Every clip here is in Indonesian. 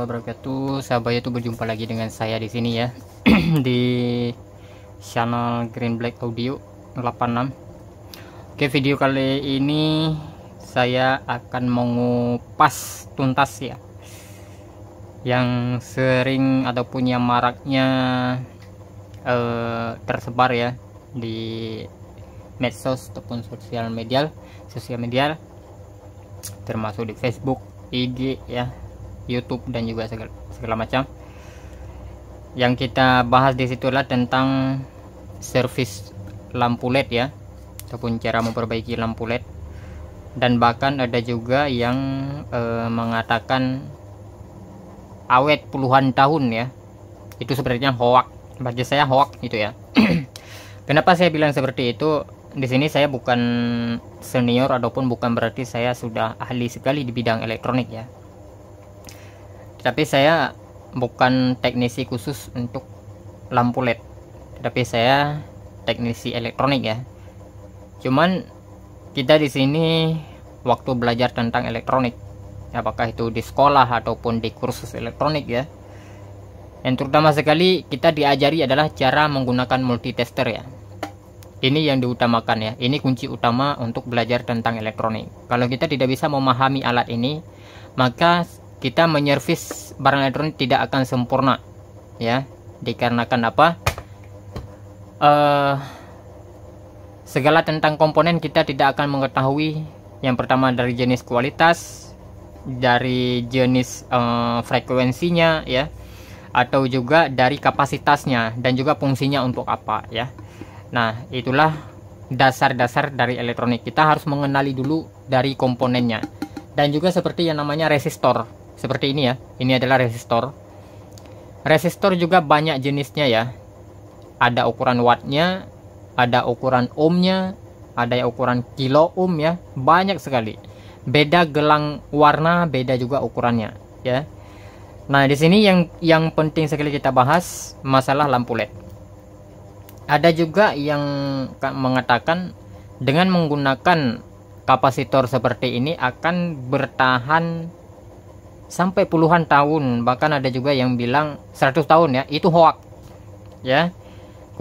warahmatullahi wabarakatuh. Sahabat YouTube, berjumpa lagi dengan saya di sini ya di channel Green Black Audio 86. Oke, video kali ini saya akan mengupas tuntas ya yang sering ataupun yang maraknya tersebar ya di medsos ataupun sosial media termasuk di Facebook, IG ya, YouTube dan juga segala macam. Yang kita bahas di situlah tentang servis lampu LED ya, ataupun cara memperbaiki lampu LED. Dan bahkan ada juga yang mengatakan awet puluhan tahun ya. Itu sebenarnya hoax. Bagi saya hoax itu ya. Kenapa saya bilang seperti itu? Di sini saya bukan senior ataupun bukan berarti saya sudah ahli sekali di bidang elektronik ya. Tapi saya bukan teknisi khusus untuk lampu LED. Tapi saya teknisi elektronik ya. Cuman kita di sini waktu belajar tentang elektronik, apakah itu di sekolah ataupun di kursus elektronik ya, yang terutama sekali kita diajari adalah cara menggunakan multitester ya. Ini yang diutamakan ya. Ini kunci utama untuk belajar tentang elektronik. Kalau kita tidak bisa memahami alat ini, maka kita menyervis barang elektronik tidak akan sempurna ya. Dikarenakan apa? Segala tentang komponen kita tidak akan mengetahui. Yang pertama dari jenis kualitas, dari jenis frekuensinya ya, atau juga dari kapasitasnya dan juga fungsinya untuk apa ya. Nah, itulah dasar-dasar dari elektronik. Kita harus mengenali dulu dari komponennya. Dan juga seperti yang namanya resistor. Seperti ini ya. Ini adalah resistor. Resistor juga banyak jenisnya ya. Ada ukuran wattnya, ada ukuran ohmnya, ada ukuran kilo ohm ya. Banyak sekali. Beda gelang warna, beda juga ukurannya ya. Nah, di sini yang penting sekali kita bahas masalah lampu LED. Ada juga yang mengatakan dengan menggunakan kapasitor seperti ini akan bertahan sampai puluhan tahun. Bahkan ada juga yang bilang 100 tahun ya. Itu hoax ya.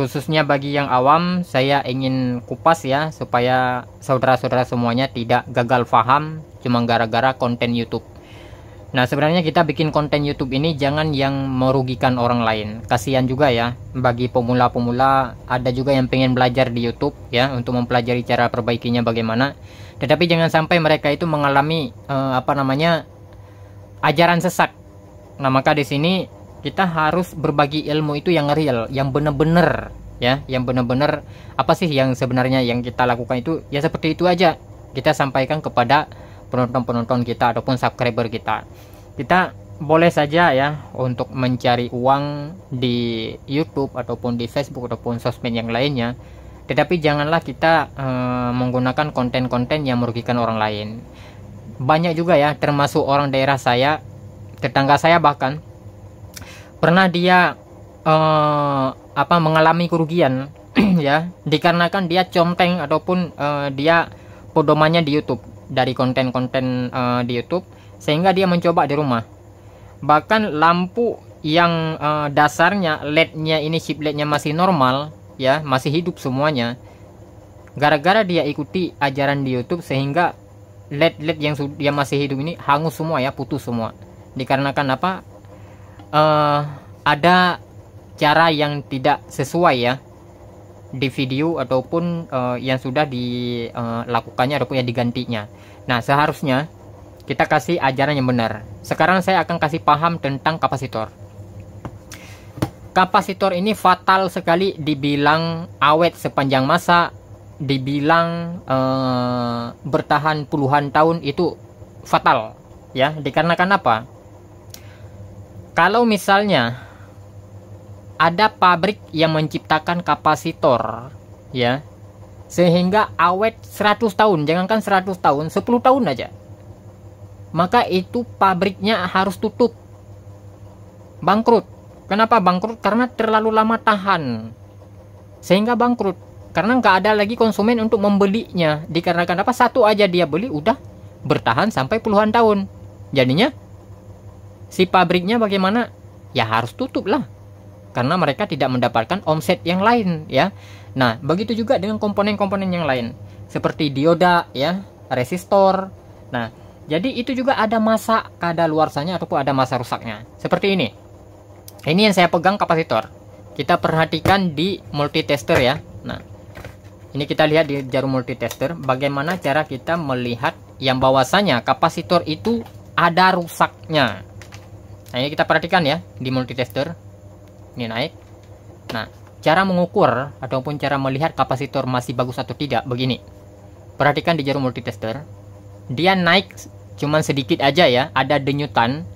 Khususnya bagi yang awam, saya ingin kupas ya, supaya saudara-saudara semuanya tidak gagal paham cuma gara-gara konten YouTube. Nah, sebenarnya kita bikin konten YouTube ini jangan yang merugikan orang lain. Kasihan juga ya bagi pemula-pemula, ada juga yang pengen belajar di YouTube ya untuk mempelajari cara perbaikinya bagaimana. Tetapi jangan sampai mereka itu mengalami ajaran sesat. Nah, maka di sini kita harus berbagi ilmu itu yang real, yang benar-benar ya, yang benar-benar apa sih yang sebenarnya yang kita lakukan itu ya seperti itu aja. Kita sampaikan kepada penonton-penonton kita ataupun subscriber kita. Kita boleh saja ya untuk mencari uang di YouTube ataupun di Facebook ataupun sosmed yang lainnya, tetapi janganlah kita menggunakan konten-konten yang merugikan orang lain. Banyak juga ya, termasuk orang daerah saya, tetangga saya bahkan pernah dia mengalami kerugian ya, dikarenakan dia conteng ataupun dia pedomannya di YouTube, dari konten-konten di YouTube, sehingga dia mencoba di rumah. Bahkan lampu yang dasarnya LED-nya ini, chip LED-nya masih normal ya, masih hidup semuanya, gara-gara dia ikuti ajaran di YouTube sehingga LED yang masih hidup ini hangus semua ya, putus semua. Dikarenakan apa? Ada cara yang tidak sesuai ya di video ataupun yang sudah dilakukannya ataupun yang digantinya. Nah, seharusnya kita kasih ajaran yang benar. Sekarang saya akan kasih paham tentang kapasitor. Kapasitor ini fatal sekali, dibilang awet sepanjang masa, dibilang bertahan puluhan tahun, itu fatal ya. Dikarenakan apa? Kalau misalnya ada pabrik yang menciptakan kapasitor ya, sehingga awet 100 tahun, jangankan 100 tahun, 10 tahun aja, maka itu pabriknya harus tutup, bangkrut. Kenapa bangkrut? Karena terlalu lama tahan, sehingga bangkrut. Karena nggak ada lagi konsumen untuk membelinya. Dikarenakan apa? Satu aja dia beli udah bertahan sampai puluhan tahun. Jadinya Si pabriknya bagaimana? Ya harus tutup lah, karena mereka tidak mendapatkan omset yang lain ya. Nah, begitu juga dengan komponen-komponen yang lain seperti dioda ya, resistor. Nah, jadi itu juga ada masa kadaluarsanya ataupun ada masa rusaknya. Seperti ini. Ini yang saya pegang kapasitor. Kita perhatikan di multitester ya. Nah, ini kita lihat di jarum multitester bagaimana cara kita melihat yang bahwasanya kapasitor itu ada rusaknya. Nah, ini kita perhatikan ya di multitester. Ini naik. Nah, cara mengukur ataupun cara melihat kapasitor masih bagus atau tidak begini. Perhatikan di jarum multitester. Dia naik cuman sedikit aja ya, ada denyutan.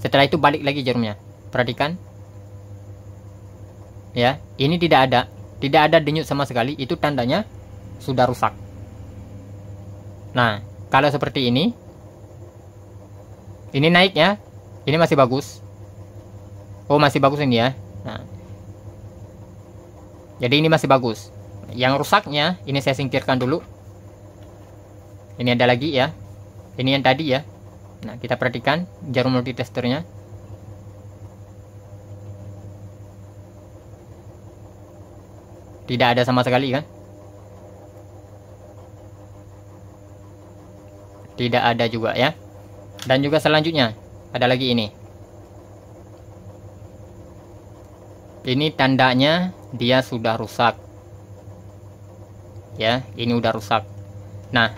Setelah itu balik lagi jarumnya. Perhatikan. Ya, ini tidak ada denyut sama sekali, itu tandanya sudah rusak. Nah, kalau seperti ini naik ya, ini masih bagus. Oh, masih bagus ini ya. Nah, jadi ini masih bagus. Yang rusaknya ini saya singkirkan dulu. Ini ada lagi ya, ini yang tadi ya. Nah, kita perhatikan jarum multitesternya. Tidak ada sama sekali kan? Tidak ada juga ya. Dan juga selanjutnya ada lagi ini. Ini tandanya dia sudah rusak. Ya, ini udah rusak. Nah,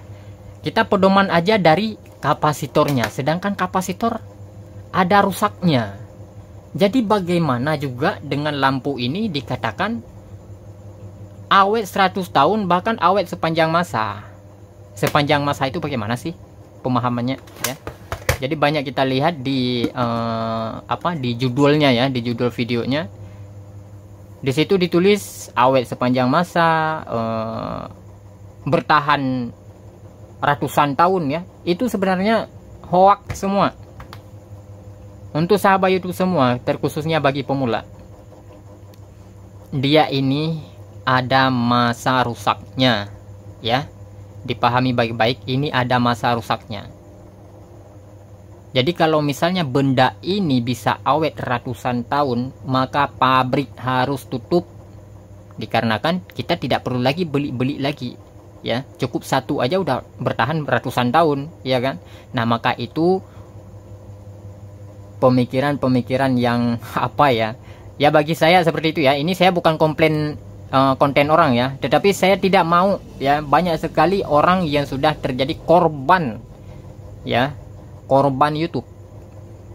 kita pedoman aja dari kapasitornya, sedangkan kapasitor ada rusaknya. Jadi bagaimana juga dengan lampu ini dikatakan awet 100 tahun, bahkan awet sepanjang masa. Sepanjang masa itu bagaimana sih pemahamannya ya? Jadi banyak kita lihat di di judulnya ya, di judul videonya. Di situ ditulis awet sepanjang masa, bertahan ratusan tahun ya. Itu sebenarnya hoax semua. Untuk sahabat YouTube semua, terkhususnya bagi pemula. Dia ini ada masa rusaknya ya, dipahami baik-baik, ini ada masa rusaknya. Jadi kalau misalnya benda ini bisa awet ratusan tahun, maka pabrik harus tutup, dikarenakan kita tidak perlu lagi beli lagi ya, cukup satu aja udah bertahan ratusan tahun ya kan. Nah, maka itu pemikiran-pemikiran yang apa ya, ya bagi saya seperti itu ya. Ini saya bukan komplain konten orang ya, tetapi saya tidak mau ya, banyak sekali orang yang sudah terjadi korban ya, korban YouTube.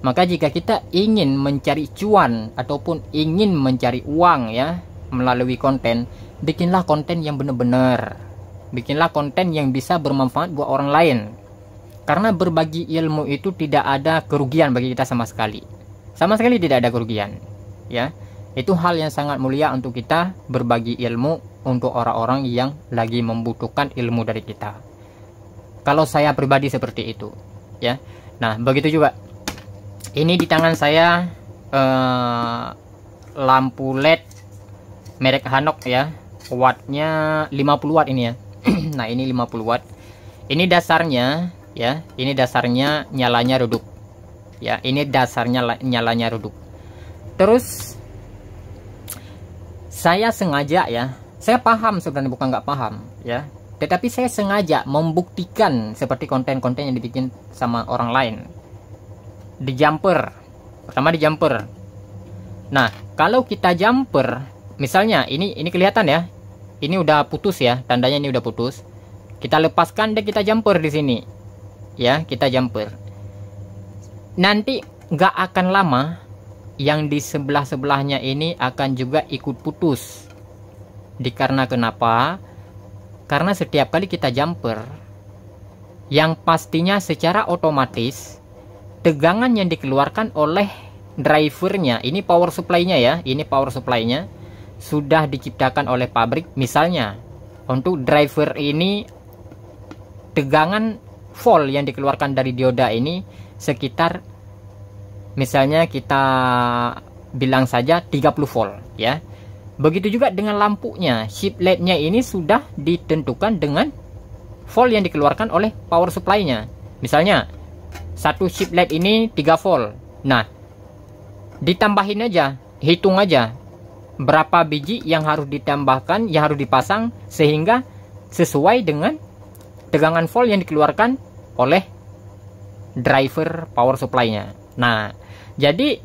Maka jika kita ingin mencari cuan ataupun ingin mencari uang ya melalui konten, bikinlah konten yang benar-benar, bikinlah konten yang bisa bermanfaat buat orang lain. Karena berbagi ilmu itu tidak ada kerugian bagi kita sama sekali tidak ada kerugian ya. Itu hal yang sangat mulia untuk kita berbagi ilmu untuk orang-orang yang lagi membutuhkan ilmu dari kita. Kalau saya pribadi seperti itu ya. Nah, begitu juga ini di tangan saya lampu LED merek Hanok ya, wattnya 50 watt ini ya. Nah, ini 50 watt. Ini dasarnya ya, ini dasarnya nyalanya redup ya, ini dasarnya nyalanya redup. Terus saya sengaja ya, saya paham sebenarnya, bukan nggak paham ya, tetapi saya sengaja membuktikan seperti konten-konten yang dibikin sama orang lain. Di jumper, pertama di jumper. Nah, kalau kita jumper, misalnya ini kelihatan ya, ini udah putus ya, tandanya ini udah putus. Kita lepaskan dan kita jumper di sini ya, kita jumper. Nanti nggak akan lama yang di sebelah-sebelahnya ini akan juga ikut putus. Dikarenakan kenapa? Karena setiap kali kita jumper, yang pastinya secara otomatis tegangan yang dikeluarkan oleh drivernya, ini power supply-nya ya, ini power supply-nya sudah diciptakan oleh pabrik. Misalnya untuk driver ini tegangan volt yang dikeluarkan dari dioda ini sekitar, misalnya kita bilang saja 30 volt ya. Begitu juga dengan lampunya, chip LED-nya ini sudah ditentukan dengan volt yang dikeluarkan oleh power supply-nya. Misalnya satu chip LED ini 3 volt, Nah, ditambahin aja, hitung aja berapa biji yang harus ditambahkan, yang harus dipasang sehingga sesuai dengan tegangan volt yang dikeluarkan oleh driver power supply-nya. Nah, jadi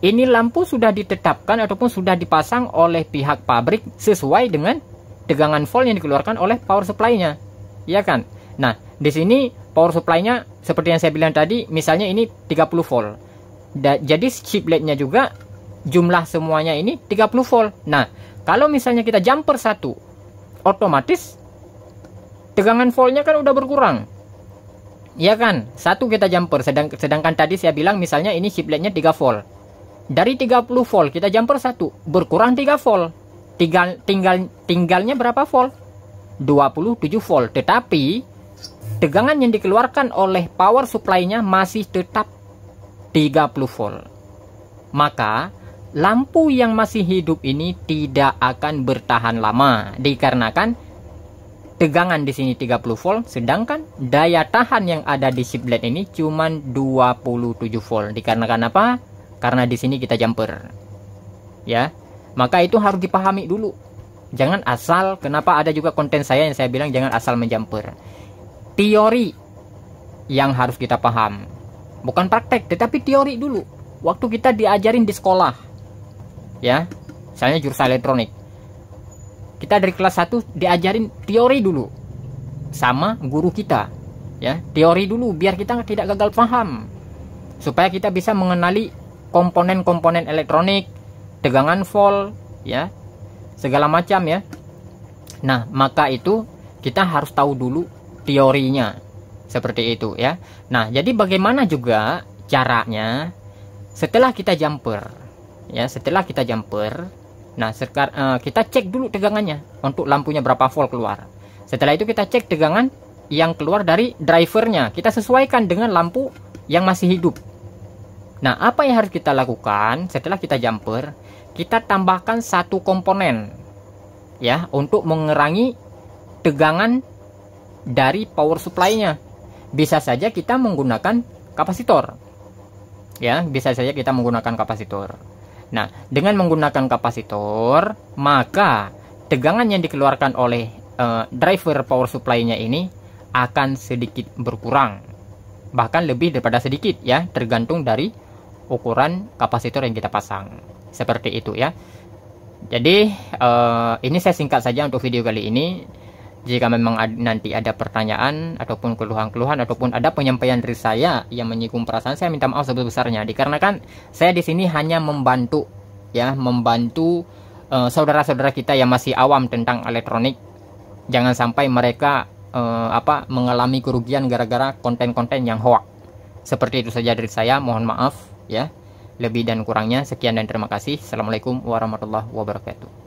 ini lampu sudah ditetapkan ataupun sudah dipasang oleh pihak pabrik sesuai dengan tegangan volt yang dikeluarkan oleh power supply-nya, ya kan? Nah, di sini power supply-nya seperti yang saya bilang tadi, misalnya ini 30 volt. Jadi chipletnya juga jumlah semuanya ini 30 volt. Nah, kalau misalnya kita jumper satu, otomatis tegangan voltnya kan udah berkurang. Ya kan? Satu kita jumper, sedangkan tadi saya bilang misalnya ini chipletnya 3 volt. Dari 30 volt kita jumper satu, berkurang 3 volt. Tinggalnya berapa volt? 27 volt. Tetapi tegangan yang dikeluarkan oleh power supply-nya masih tetap 30 volt. Maka lampu yang masih hidup ini tidak akan bertahan lama dikarenakan tegangan di sini 30 volt, sedangkan daya tahan yang ada di chiplet ini cuma 27 volt. Dikarenakan apa? Karena di sini kita jumper. Ya. Maka itu harus dipahami dulu. Jangan asal, kenapa ada juga konten saya yang saya bilang jangan asal menjumper. Teori yang harus kita paham. Bukan praktek, tetapi teori dulu. Waktu kita diajarin di sekolah. Ya, misalnya jurusan elektronik, kita dari kelas 1 diajarin teori dulu sama guru kita, ya, teori dulu biar kita tidak gagal paham, supaya kita bisa mengenali komponen-komponen elektronik, tegangan volt, ya, segala macam, ya. Nah, maka itu kita harus tahu dulu teorinya seperti itu, ya. Nah, jadi bagaimana juga caranya setelah kita jumper? Ya, setelah kita jumper, nah sekarang kita cek dulu tegangannya untuk lampunya berapa volt keluar. Setelah itu kita cek tegangan yang keluar dari drivernya, kita sesuaikan dengan lampu yang masih hidup. Nah, apa yang harus kita lakukan setelah kita jumper? Kita tambahkan satu komponen, ya, untuk mengurangi tegangan dari power supply-nya. Bisa saja kita menggunakan kapasitor, ya, bisa saja kita menggunakan kapasitor. Nah, dengan menggunakan kapasitor, maka tegangan yang dikeluarkan oleh driver power supply-nya ini akan sedikit berkurang. Bahkan lebih daripada sedikit, ya, tergantung dari ukuran kapasitor yang kita pasang. Seperti itu, ya. Jadi, ini saya singkat saja untuk video kali ini. Jika memang nanti ada pertanyaan ataupun keluhan-keluhan ataupun ada penyampaian dari saya yang menyinggung perasaan, saya minta maaf sebesar-besarnya. Dikarenakan saya di sini hanya membantu, ya, membantu saudara-saudara kita yang masih awam tentang elektronik. Jangan sampai mereka mengalami kerugian gara-gara konten-konten yang hoax. Seperti itu saja dari saya. Mohon maaf, ya. Lebih dan kurangnya sekian dan terima kasih. Assalamualaikum warahmatullahi wabarakatuh.